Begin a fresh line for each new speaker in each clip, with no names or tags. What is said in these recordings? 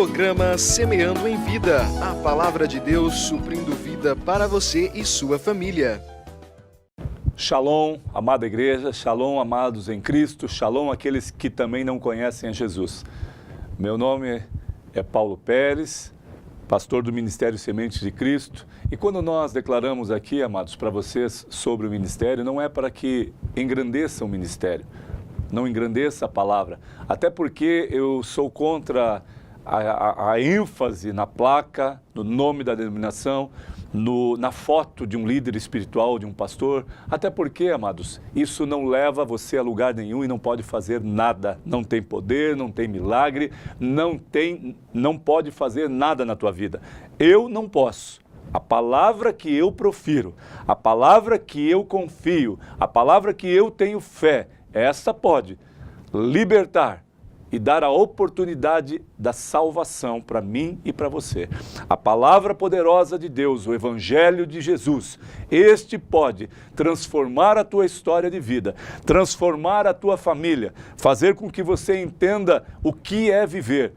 Programa Semeando em Vida, a palavra de Deus suprindo vida para você e sua família.
Shalom, amada igreja, shalom, amados em Cristo, shalom aqueles que também não conhecem a Jesus. Meu nome é Paulo Pérez, pastor do Ministério Sementes de Cristo, e quando nós declaramos aqui, amados, para vocês sobre o ministério, não é para que engrandeça o ministério, não engrandeça a palavra, até porque eu sou contra a ênfase na placa, no nome da denominação, na foto de um líder espiritual, de um pastor, até porque, amados, isso não leva você a lugar nenhum e não pode fazer nada, não tem poder, não tem milagre, não pode fazer nada na tua vida. Eu não posso. A palavra que eu profiro, a palavra que eu confio, a palavra que eu tenho fé, essa pode libertar e dar a oportunidade da salvação para mim e para você. A palavra poderosa de Deus, o Evangelho de Jesus, este pode transformar a tua história de vida, transformar a tua família, fazer com que você entenda o que é viver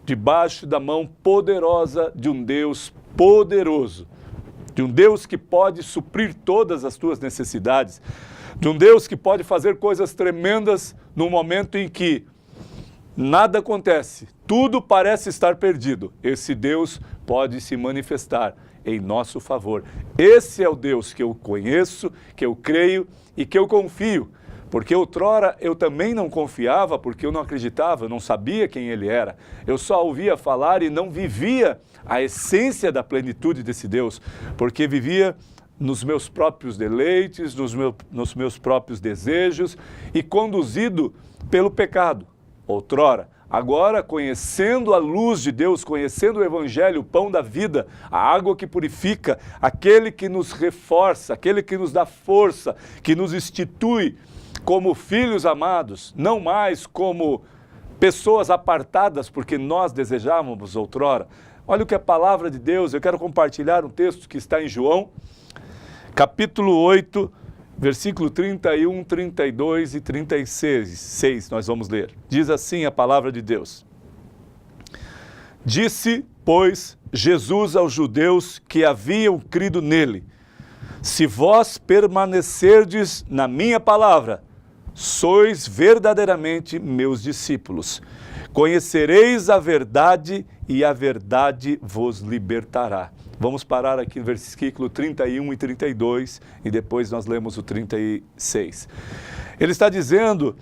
debaixo da mão poderosa de um Deus poderoso, de um Deus que pode suprir todas as tuas necessidades, de um Deus que pode fazer coisas tremendas no momento em que nada acontece, tudo parece estar perdido. Esse Deus pode se manifestar em nosso favor. Esse é o Deus que eu conheço, que eu creio e que eu confio. Porque outrora eu também não confiava, porque eu não acreditava, eu não sabia quem Ele era. Eu só ouvia falar e não vivia a essência da plenitude desse Deus, porque vivia nos meus próprios deleites, nos meus próprios desejos e conduzido pelo pecado. Outrora, agora conhecendo a luz de Deus, conhecendo o Evangelho, o pão da vida, a água que purifica, aquele que nos reforça, aquele que nos dá força, que nos institui como filhos amados, não mais como pessoas apartadas, porque nós desejávamos outrora. Olha o que é a palavra de Deus, eu quero compartilhar um texto que está em João, capítulo 8, versículo 31, 32 e 36, nós vamos ler. Diz assim a palavra de Deus. Disse, pois, Jesus aos judeus que haviam crido nele: se vós permanecerdes na minha palavra, sois verdadeiramente meus discípulos. Conhecereis a verdade e a verdade vos libertará. Vamos parar aqui no versículo 31 e 32 e depois nós lemos o 36. Ele está dizendo,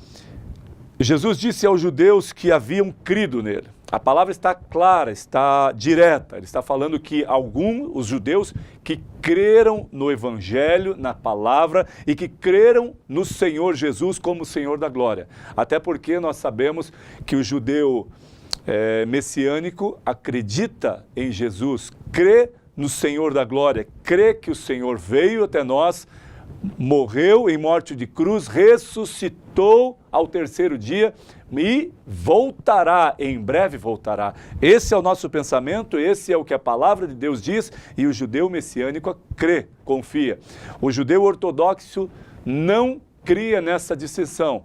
Jesus disse aos judeus que haviam crido nele. A palavra está clara, está direta. Ele está falando que os judeus que creram no Evangelho, na palavra e que creram no Senhor Jesus como Senhor da glória. Até porque nós sabemos que o judeu messiânico acredita em Jesus, crê no Senhor da glória, crê que o Senhor veio até nós, morreu em morte de cruz, ressuscitou ao terceiro dia e voltará, em breve voltará. Esse é o nosso pensamento, esse é o que a palavra de Deus diz e o judeu messiânico crê, confia. O judeu ortodoxo não cria nessa distinção.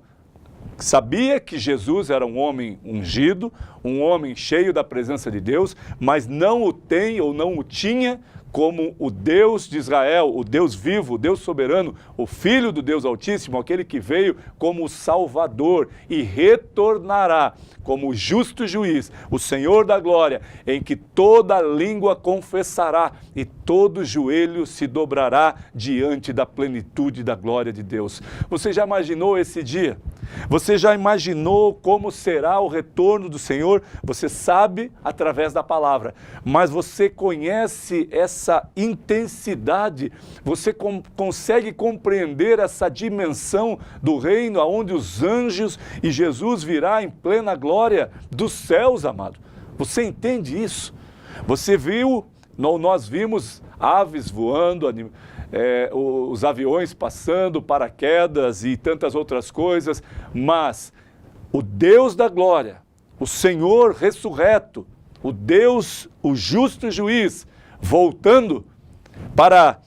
Sabia que Jesus era um homem ungido, um homem cheio da presença de Deus, mas não o tem ou não o tinha como o Deus de Israel, o Deus vivo, o Deus soberano, o Filho do Deus Altíssimo, aquele que veio como o Salvador e retornará como o justo juiz, o Senhor da glória, em que toda língua confessará e todo joelho se dobrará diante da plenitude da glória de Deus. Você já imaginou esse dia? Você já imaginou como será o retorno do Senhor? Você sabe através da palavra, mas você conhece essa intensidade, você consegue compreender essa dimensão do reino, onde os anjos e Jesus virá em plena glória dos céus, amado. Você entende isso? Você viu, nós vimos aves voando, os aviões passando, paraquedas e tantas outras coisas, mas o Deus da glória, o Senhor ressurreto, o Deus, o justo juiz, voltando para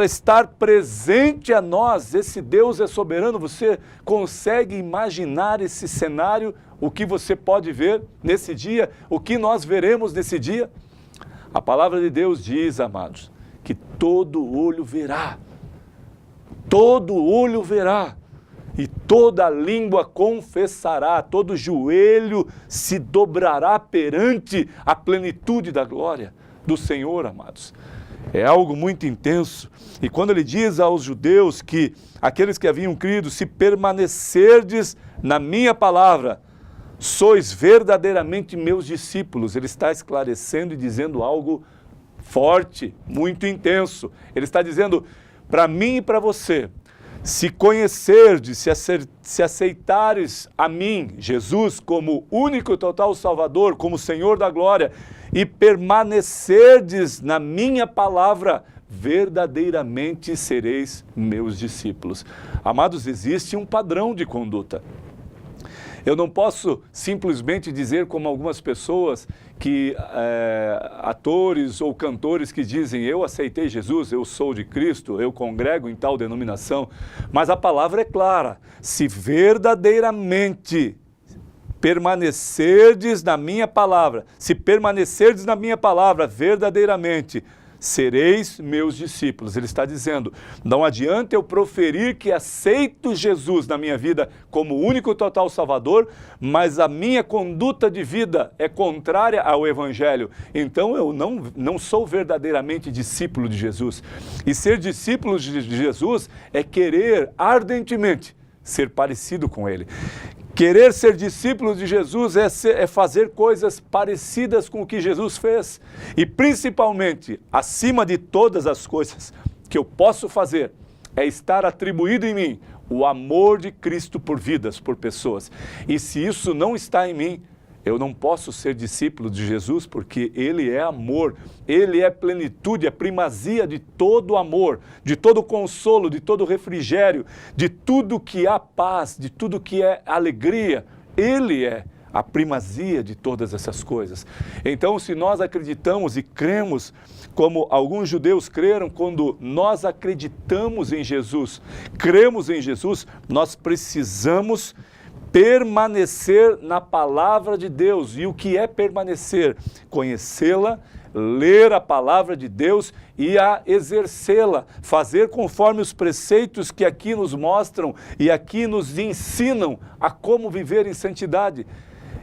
estar presente a nós, esse Deus é soberano. Você consegue imaginar esse cenário? o que você pode ver nesse dia, o que nós veremos nesse dia? A palavra de Deus diz, amados, que todo olho verá, e toda língua confessará, todo joelho se dobrará perante a plenitude da glória do Senhor, amados. É algo muito intenso. E quando ele diz aos judeus que aqueles que haviam crido, se permanecerdes na minha palavra, sois verdadeiramente meus discípulos, ele está esclarecendo e dizendo algo forte, muito intenso. Ele está dizendo para mim e para você, se conhecerdes, se aceitares a mim, Jesus, como único e total Salvador, como Senhor da glória, e permanecerdes na minha palavra, verdadeiramente sereis meus discípulos. Amados, existe um padrão de conduta. Eu não posso simplesmente dizer como algumas pessoas que, atores ou cantores que dizem, eu aceitei Jesus, eu sou de Cristo, eu congrego em tal denominação, mas a palavra é clara, se verdadeiramente permanecerdes na minha palavra, se permanecerdes na minha palavra verdadeiramente, sereis meus discípulos. Ele está dizendo, não adianta eu proferir que aceito Jesus na minha vida como único e total Salvador, mas a minha conduta de vida é contrária ao Evangelho. Então eu não sou verdadeiramente discípulo de Jesus. E ser discípulo de Jesus é querer ardentemente ser parecido com Ele. Querer ser discípulo de Jesus é fazer coisas parecidas com o que Jesus fez. E principalmente, acima de todas as coisas que eu posso fazer, é estar atribuído em mim o amor de Cristo por vidas, por pessoas. E se isso não está em mim, eu não posso ser discípulo de Jesus, porque Ele é amor, Ele é plenitude, é primazia de todo amor, de todo consolo, de todo refrigério, de tudo que há paz, de tudo que é alegria. Ele é a primazia de todas essas coisas. Então, se nós acreditamos e cremos, como alguns judeus creram, quando nós acreditamos em Jesus, cremos em Jesus, nós precisamos permanecer na palavra de Deus. E o que é permanecer? Conhecê-la, ler a palavra de Deus e a exercê-la, fazer conforme os preceitos que aqui nos mostram e aqui nos ensinam a como viver em santidade.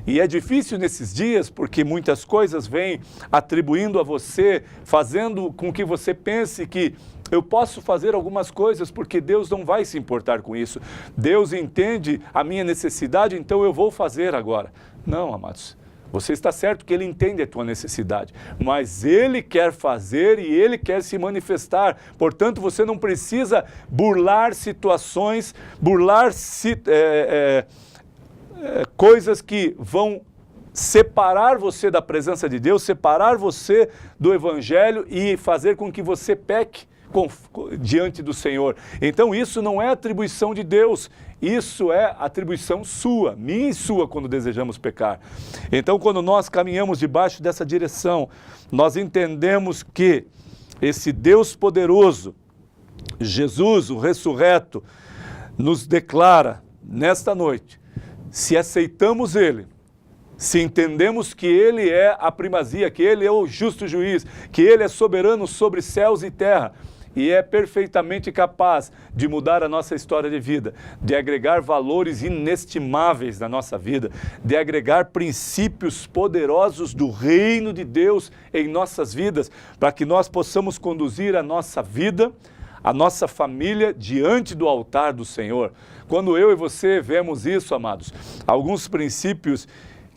E é difícil nesses dias, porque muitas coisas vêm atribuindo a você, fazendo com que você pense que eu posso fazer algumas coisas porque Deus não vai se importar com isso. Deus entende a minha necessidade, então eu vou fazer agora. Não, amados. Você está certo que Ele entende a tua necessidade, mas Ele quer fazer e Ele quer se manifestar. Portanto, você não precisa burlar situações, coisas que vão separar você da presença de Deus, separar você do Evangelho e fazer com que você peque diante do Senhor. Então isso não é atribuição de Deus, isso é atribuição sua, minha e sua, quando desejamos pecar. Então quando nós caminhamos debaixo dessa direção, nós entendemos que esse Deus poderoso, Jesus, o ressurreto, nos declara nesta noite, se aceitamos Ele, se entendemos que Ele é a primazia, que Ele é o justo juiz, que Ele é soberano sobre céus e terra, e é perfeitamente capaz de mudar a nossa história de vida, de agregar valores inestimáveis na nossa vida, de agregar princípios poderosos do reino de Deus em nossas vidas, para que nós possamos conduzir a nossa vida, a nossa família diante do altar do Senhor. Quando eu e você vemos isso, amados, alguns princípios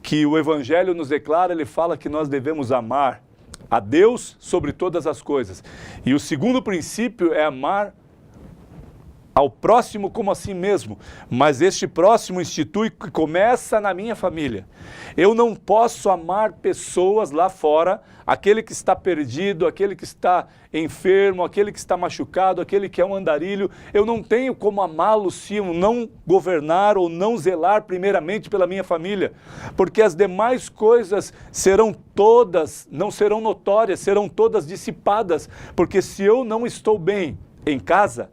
que o Evangelho nos declara, ele fala que nós devemos amar a Deus sobre todas as coisas. E o segundo princípio é amar ao próximo como a si mesmo. Mas este próximo institui que começa na minha família. Eu não posso amar pessoas lá fora, aquele que está perdido, aquele que está enfermo, aquele que está machucado, aquele que é um andarilho. Eu não tenho como amá-lo se eu não governar ou não zelar primeiramente pela minha família. Porque as demais coisas não serão notórias, serão todas dissipadas. Porque se eu não estou bem em casa,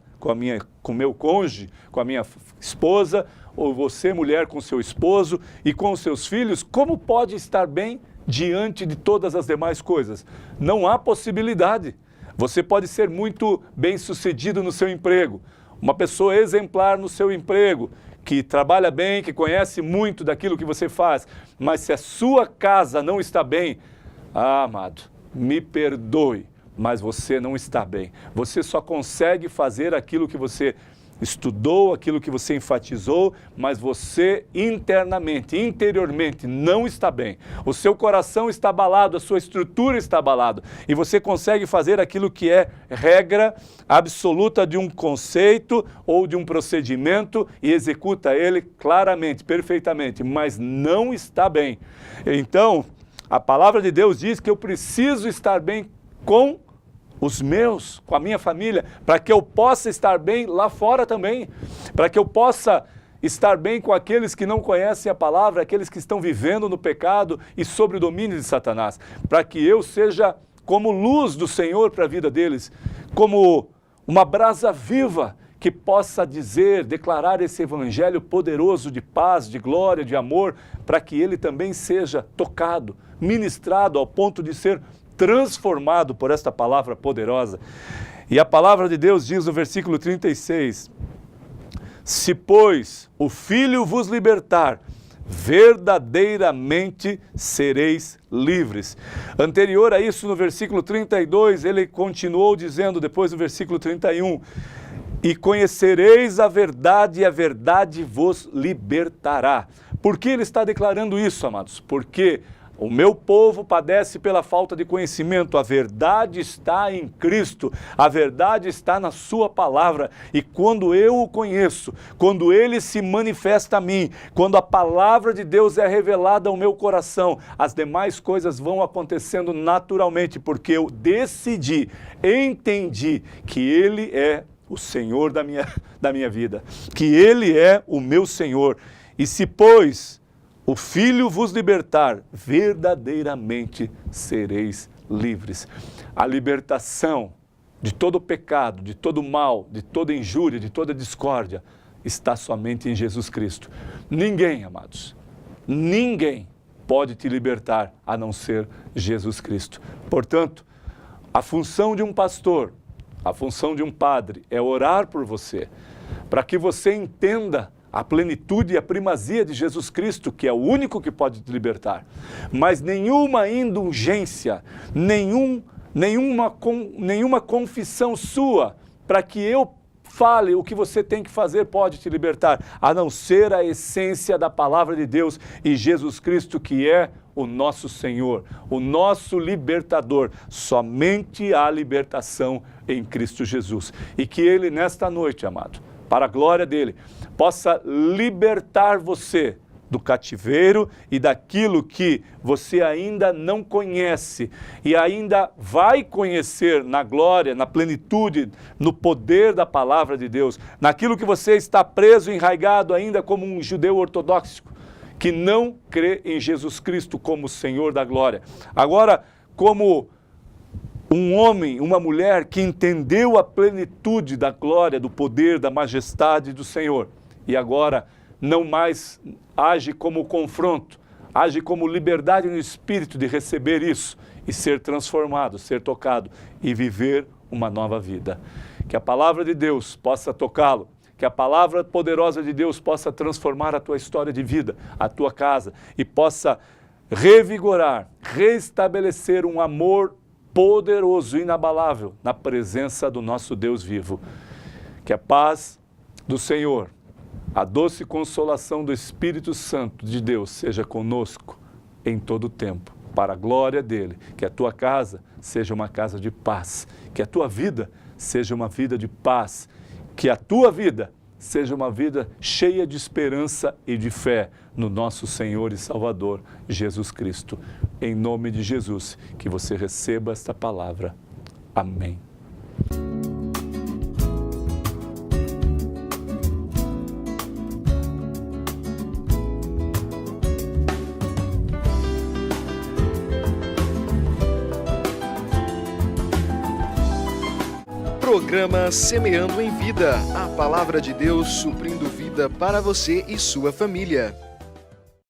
com com meu cônjuge, com a minha esposa, ou você, mulher, com seu esposo e com os seus filhos, como pode estar bem diante de todas as demais coisas? Não há possibilidade. Você pode ser muito bem-sucedido no seu emprego, uma pessoa exemplar no seu emprego, que trabalha bem, que conhece muito daquilo que você faz, mas se a sua casa não está bem, amado, me perdoe, mas você não está bem. Você só consegue fazer aquilo que você estudou, aquilo que você enfatizou, mas você internamente, interiormente não está bem. O seu coração está abalado, a sua estrutura está abalada e você consegue fazer aquilo que é regra absoluta de um conceito ou de um procedimento e executa ele claramente, perfeitamente, mas não está bem. Então, a palavra de Deus diz que eu preciso estar bem com os meus, com a minha família, para que eu possa estar bem lá fora também, para que eu possa estar bem com aqueles que não conhecem a palavra, aqueles que estão vivendo no pecado e sob o domínio de Satanás, para que eu seja como luz do Senhor para a vida deles, como uma brasa viva que possa dizer, declarar esse evangelho poderoso de paz, de glória, de amor, para que ele também seja tocado, ministrado ao ponto de ser transformado por esta palavra poderosa. E a palavra de Deus diz no versículo 36, se, pois, o Filho vos libertar, verdadeiramente sereis livres. Anterior a isso, no versículo 32, ele continuou dizendo, depois do versículo 31, e conhecereis a verdade, e a verdade vos libertará. Por que ele está declarando isso, amados? Porque o meu povo padece pela falta de conhecimento. A verdade está em Cristo, a verdade está na sua palavra. E quando eu o conheço, quando ele se manifesta a mim, quando a palavra de Deus é revelada ao meu coração, as demais coisas vão acontecendo naturalmente, porque eu decidi, entendi que ele é o Senhor da minha vida, que ele é o meu Senhor. E se, pois, o Filho vos libertar, verdadeiramente sereis livres. A libertação de todo pecado, de todo mal, de toda injúria, de toda discórdia, está somente em Jesus Cristo. Ninguém, amados, ninguém pode te libertar a não ser Jesus Cristo. Portanto, a função de um pastor, a função de um padre é orar por você, para que você entenda a plenitude e a primazia de Jesus Cristo, que é o único que pode te libertar. Mas nenhuma indulgência, nenhuma confissão sua, para que eu fale o que você tem que fazer, pode te libertar, a não ser a essência da palavra de Deus e Jesus Cristo, que é o nosso Senhor, o nosso libertador. Somente há libertação em Cristo Jesus. E que Ele, nesta noite, amado, para a glória dele, possa libertar você do cativeiro e daquilo que você ainda não conhece e ainda vai conhecer na glória, na plenitude, no poder da palavra de Deus, naquilo que você está preso, enraigado ainda como um judeu ortodoxo, que não crê em Jesus Cristo como Senhor da glória. Agora, como um homem, uma mulher que entendeu a plenitude da glória, do poder, da majestade do Senhor, e agora não mais age como confronto, age como liberdade no espírito de receber isso e ser transformado, ser tocado e viver uma nova vida. Que a palavra de Deus possa tocá-lo, que a palavra poderosa de Deus possa transformar a tua história de vida, a tua casa, e possa revigorar, restabelecer um amor poderoso, inabalável, na presença do nosso Deus vivo. Que a paz do Senhor, a doce consolação do Espírito Santo de Deus seja conosco em todo o tempo, para a glória dele. Que a tua casa seja uma casa de paz, que a tua vida seja uma vida de paz, que a tua vida seja uma vida cheia de esperança e de fé no nosso Senhor e Salvador, Jesus Cristo. Em nome de Jesus, que você receba esta palavra. Amém.
Programa Semeando em Vida, a palavra de Deus suprindo vida para você e sua família.